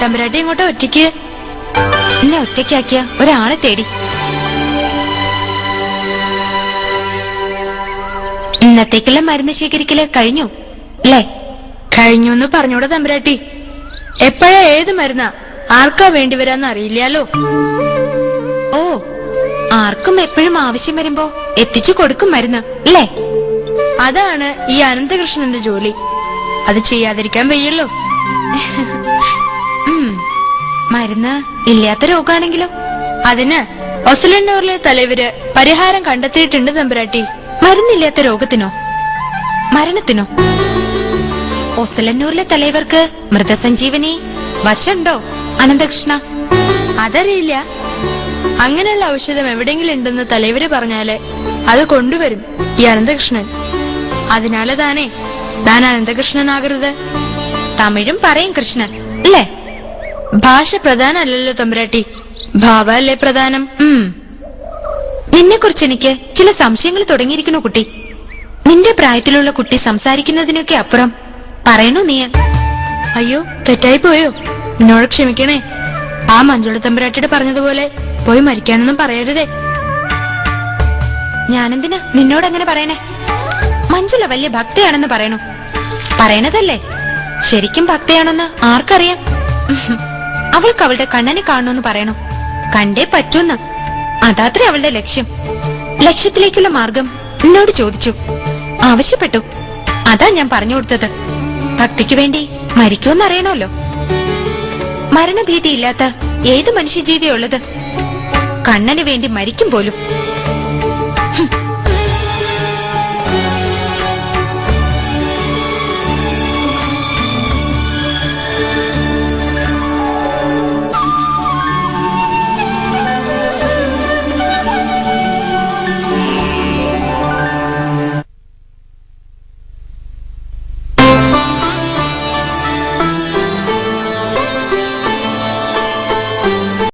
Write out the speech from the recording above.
തമ്പുരാട്ടി ഇങ്ങോട്ട് ഒറ്റയ്ക്ക്? എന്നെ ഒറ്റയ്ക്കാക്കിയ ഒരാളെ തേടി. ഇന്നത്തേക്കുള്ള മരുന്ന് ശേഖരിക്കല് കഴിഞ്ഞു അല്ലേ? കഴിഞ്ഞു എന്ന് പറഞ്ഞൂടെ തമ്പുരാട്ടി? എപ്പോഴാ ഏത് മരുന്നാ ആർക്കാ വേണ്ടി വരാന്ന് അറിയില്ലാലോ. ഓ, ആർക്കും എപ്പോഴും ആവശ്യം വരുമ്പോ എത്തിച്ചു കൊടുക്കും മരുന്ന് അല്ലേ? അതാണ് ഈ അനന്തകൃഷ്ണന്റെ ജോലി. അത് ചെയ്യാതിരിക്കാൻ വയ്യല്ലോ. മരുന്ന് ഇല്ലാത്ത രോഗാണെങ്കിലോ? അതിന് ഒസലന്നൂരിലെ തലവര് പരിഹാരം കണ്ടെത്തിയിട്ടുണ്ട് തമ്പുരാട്ടി. മരുന്നില്ലാത്ത രോഗത്തിനോ മരണത്തിനോ? ഒസലന്നൂരിലെ തലവർക്ക് മൃതസഞ്ജീവനി വശമുണ്ടോ അനന്തകൃഷ്ണ? അതറിയില്ല. അങ്ങനെയുള്ള ഔഷധം എവിടെയെങ്കിലും ഉണ്ടെന്ന് തലവര് പറഞ്ഞാല് അത് കൊണ്ടുവരും ഈ അനന്തകൃഷ്ണൻ. അതിനാല് താൻ അനന്തകൃഷ്ണനാകരുത്. തമിഴും പറയും കൃഷ്ണൻ അല്ലേ? ഭാഷ പ്രധാനമല്ലല്ലോ തമ്പുരാട്ടി, ഭാവല്ലേ പ്രധാനം. നിന്നെ കുറിച്ച് എനിക്ക് ചില സംശയങ്ങൾ തുടങ്ങിയിരിക്കണു കുട്ടി. നിന്റെ പ്രായത്തിലുള്ള കുട്ടി സംസാരിക്കുന്നതിനൊക്കെ അപ്പുറം പറയണു നീ. അയ്യോ, തെറ്റായി പോയോ? എന്നോട് ക്ഷമിക്കണേ. ആ മഞ്ജുള തമ്പുരാട്ടിയുടെ പറഞ്ഞതുപോലെ പോയി മരിക്കാനൊന്നും പറയരുതേ. ഞാനെന്തിനാ നിന്നോടങ്ങനെ പറയണേ? മഞ്ജുള വലിയ ഭക്തയാണെന്ന് പറയണു. പറയണതല്ലേ? ശരിക്കും ഭക്തയാണെന്ന് ആർക്കറിയാം? അവൾക്ക് അവളുടെ കണ്ണനെ കാണണമെന്ന് പറയണു. കണ്ടേ പറ്റൂന്ന്. അതാത്രേ അവളുടെ ലക്ഷ്യം. ലക്ഷ്യത്തിലേക്കുള്ള മാർഗം എന്നോട് ചോദിച്ചു, ആവശ്യപ്പെട്ടു. അതാ ഞാൻ പറഞ്ഞു കൊടുത്തത്. ഭക്തിക്ക് വേണ്ടി മരിക്കുമെന്നറിയണമല്ലോ. മരണഭീതിയില്ലാത്ത ഏത് മനുഷ്യജീവിയുള്ളത്? കണ്ണന് വേണ്ടി മരിക്കും പോലും.